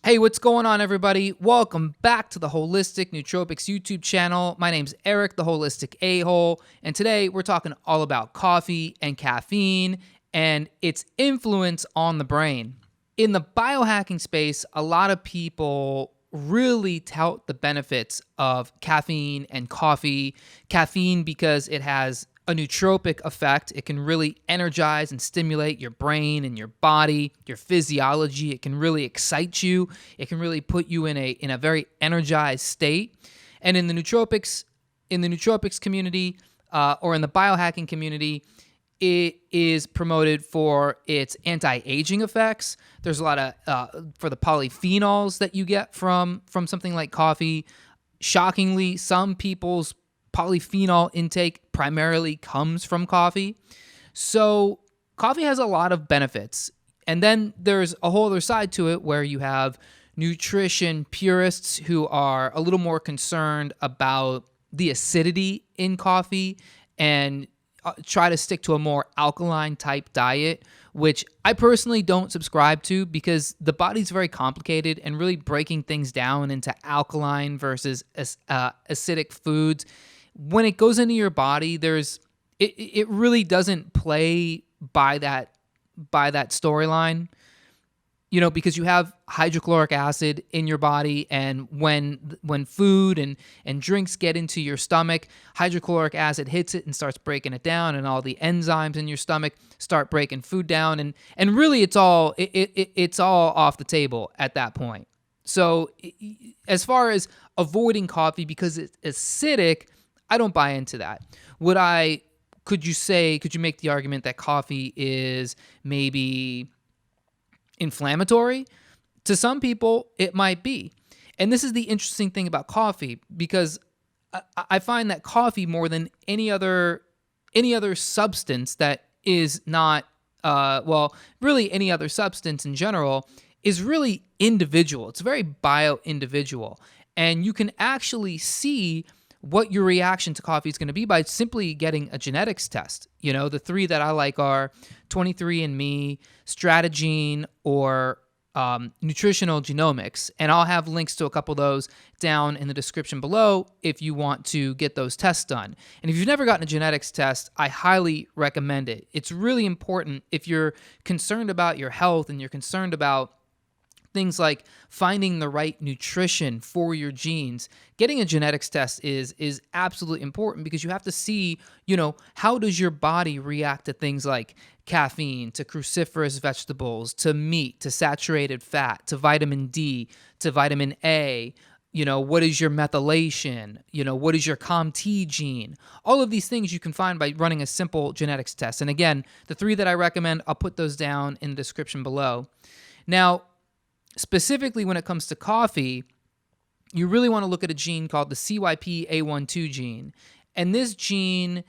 Hey, what's going on, everybody? Welcome back to the Holistic Nootropics YouTube channel. My name's Eric, the Holistic A-Hole, and today we're talking all about coffee and caffeine and its influence on the brain. In the biohacking space, a lot of people really tout the benefits of caffeine and coffee. Caffeine because it has a nootropic effect. It can really energize and stimulate your brain and your body, your physiology. It can really excite you. It can really put you in a very energized state. And in the nootropics community or in the biohacking community, it is promoted for its anti-aging effects. There's a lot of for the polyphenols that you get from something like coffee. Shockingly, some people's polyphenol intake primarily comes from coffee. So coffee has a lot of benefits. And then there's a whole other side to it where you have nutrition purists who are a little more concerned about the acidity in coffee and try to stick to a more alkaline type diet, which I personally don't subscribe to because the body's very complicated and really breaking things down into alkaline versus acidic foods. When it goes into your body, it really doesn't play by that storyline, because you have hydrochloric acid in your body, and when food and drinks get into your stomach, hydrochloric acid hits it and starts breaking it down, and all the enzymes in your stomach start breaking food down, and really it's all off the table at that point. So as far as avoiding coffee because it's acidic, I don't buy into that. Could you make the argument that coffee is maybe inflammatory? To some people, it might be. And this is the interesting thing about coffee, because I find that coffee, more than any other substance that is not, really any other substance in general, is really individual. It's very bio-individual. And you can actually see what your reaction to coffee is going to be by simply getting a genetics test. The three that I like are 23andMe, Strategene, or Nutritional Genomics. And I'll have links to a couple of those down in the description below if you want to get those tests done. And if you've never gotten a genetics test, I highly recommend it. It's really important if you're concerned about your health and you're concerned about things like finding the right nutrition for your genes. Getting a genetics test is absolutely important, because you have to see, how does your body react to things like caffeine, to cruciferous vegetables, to meat, to saturated fat, to vitamin D, to vitamin A. What is your methylation? What is your COMT gene? All of these things you can find by running a simple genetics test. And again, the three that I recommend, I'll put those down in the description below. Now, specifically when it comes to coffee, you really want to look at a gene called the CYP-A12 gene. And this gene,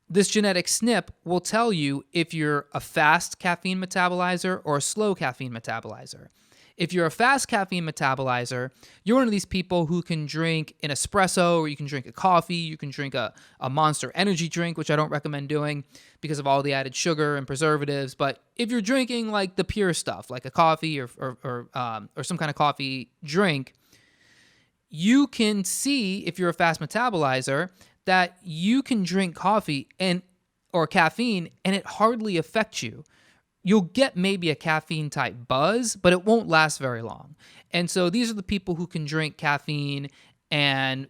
this genetic SNP, will tell you if you're a fast caffeine metabolizer or a slow caffeine metabolizer. If you're a fast caffeine metabolizer, you're one of these people who can drink an espresso, or you can drink a coffee, you can drink a Monster energy drink, which I don't recommend doing because of all the added sugar and preservatives. But if you're drinking like the pure stuff, like a coffee or some kind of coffee drink, you can see, if you're a fast metabolizer, that you can drink coffee or caffeine and it hardly affects you. You'll get maybe a caffeine type buzz, but it won't last very long. And so these are the people who can drink caffeine and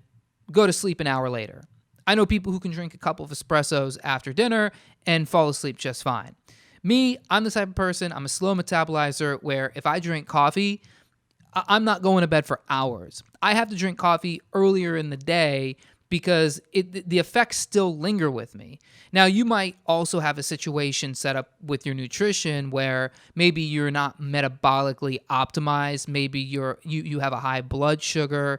go to sleep an hour later. I know people who can drink a couple of espressos after dinner and fall asleep just fine. Me, I'm the type of person, I'm a slow metabolizer, where if I drink coffee, I'm not going to bed for hours. I have to drink coffee earlier in the day because the effects still linger with me. Now, you might also have a situation set up with your nutrition where maybe you're not metabolically optimized. Maybe you have a high blood sugar,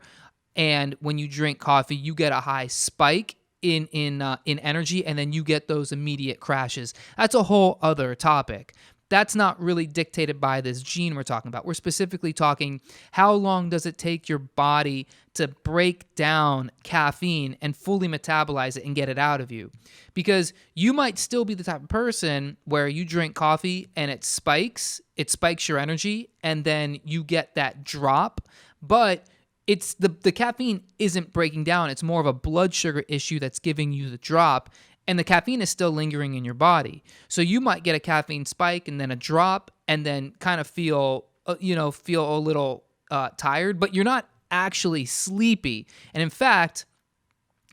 and when you drink coffee, you get a high spike in energy, and then you get those immediate crashes. That's a whole other topic. that's not really dictated by this gene we're talking about. We're specifically talking how long does it take your body to break down caffeine and fully metabolize it and get it out of you. Because you might still be the type of person where you drink coffee and it spikes your energy, and then you get that drop, but it's the caffeine isn't breaking down. It's more of a blood sugar issue that's giving you the drop, and the caffeine is still lingering in your body. So you might get a caffeine spike and then a drop, and then kind of feel a little tired, but you're not actually sleepy. And in fact,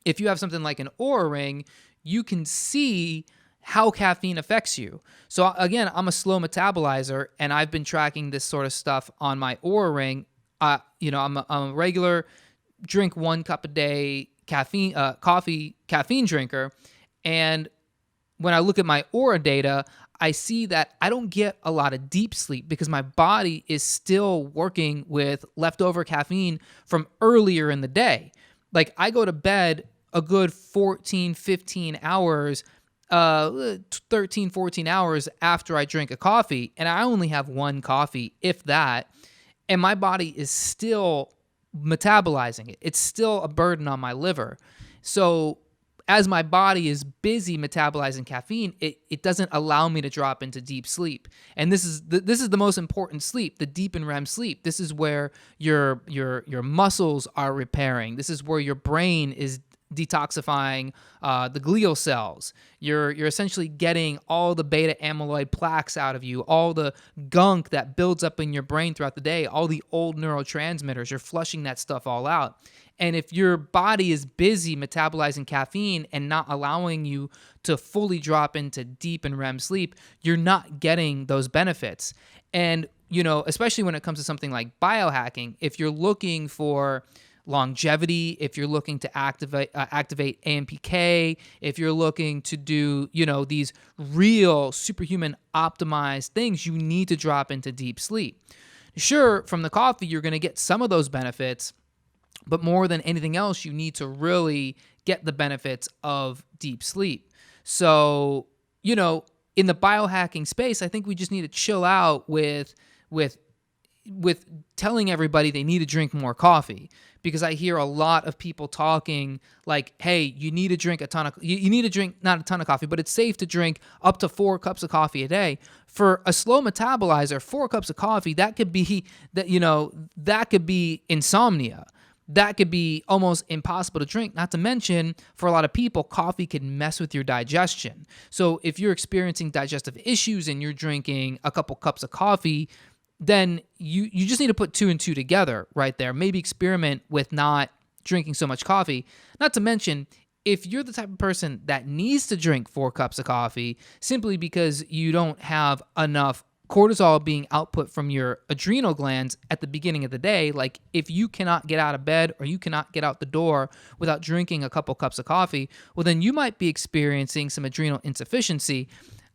if you have something like an Oura Ring, you can see how caffeine affects you. So again, I'm a slow metabolizer, and I've been tracking this sort of stuff on my Oura Ring. I'm a regular drink 1 cup a day coffee caffeine drinker. And when I look at my Oura data, I see that I don't get a lot of deep sleep because my body is still working with leftover caffeine from earlier in the day. Like, I go to bed a good 14, 15 hours, 13, 14 hours after I drink a coffee, and I only have 1 coffee, if that, and my body is still metabolizing it. It's still a burden on my liver. So as my body is busy metabolizing caffeine, it doesn't allow me to drop into deep sleep. And this is the most important sleep, the deep and REM sleep. This is where your muscles are repairing. This is where your brain is detoxifying the glial cells. You're essentially getting all the beta amyloid plaques out of you, all the gunk that builds up in your brain throughout the day, all the old neurotransmitters. You're flushing that stuff all out. And if your body is busy metabolizing caffeine and not allowing you to fully drop into deep and REM sleep, you're not getting those benefits. And, especially when it comes to something like biohacking, if you're looking for longevity, if you're looking to activate AMPK, if you're looking to do, these real superhuman optimized things, you need to drop into deep sleep. Sure, from the coffee, you're going to get some of those benefits, but more than anything else, you need to really get the benefits of deep sleep. So, in the biohacking space, I think we just need to chill out with telling everybody they need to drink more coffee, because I hear a lot of people talking like, hey, you need to drink you need to drink not a ton of coffee, but it's safe to drink up to 4 cups of coffee a day. For a slow metabolizer, 4 cups of coffee, that could be insomnia. That could be almost impossible to drink. Not to mention, for a lot of people, coffee can mess with your digestion. So if you're experiencing digestive issues and you're drinking a couple cups of coffee, then you just need to put 2 and 2 together right there. Maybe experiment with not drinking so much coffee. Not to mention, if you're the type of person that needs to drink 4 cups of coffee simply because you don't have enough cortisol being output from your adrenal glands at the beginning of the day, like if you cannot get out of bed or you cannot get out the door without drinking a couple cups of coffee, well, then you might be experiencing some adrenal insufficiency.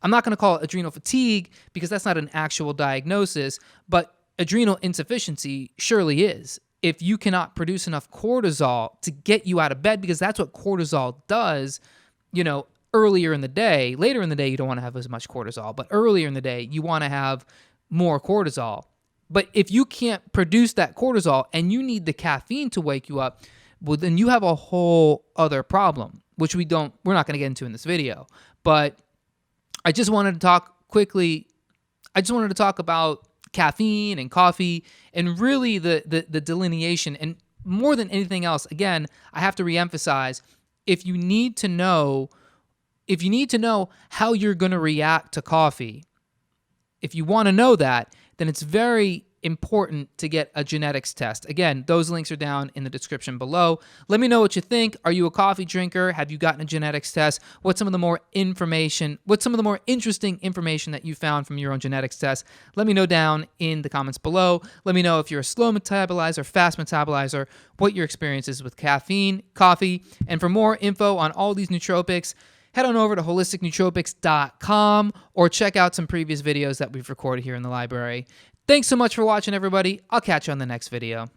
I'm not going to call it adrenal fatigue because that's not an actual diagnosis, but adrenal insufficiency surely is. If you cannot produce enough cortisol to get you out of bed, because that's what cortisol does, earlier in the day. Later in the day, you don't want to have as much cortisol, but earlier in the day, you want to have more cortisol. But if you can't produce that cortisol and you need the caffeine to wake you up, well, then you have a whole other problem, which we're not going to get into in this video. But I just wanted to talk quickly. I just wanted to talk about caffeine and coffee and really the delineation. And more than anything else, again, I have to reemphasize, if you need to know how you're going to react to coffee, if you want to know that, then it's very important to get a genetics test. Again, those links are down in the description below. Let me know what you think. Are you a coffee drinker? Have you gotten a genetics test? What's some of the more interesting information that you found from your own genetics test? Let me know down in the comments below. Let me know if you're a slow metabolizer, fast metabolizer, what your experience is with caffeine, coffee. And for more info on all these nootropics, head on over to holisticnootropics.com or check out some previous videos that we've recorded here in the library. Thanks so much for watching, everybody. I'll catch you on the next video.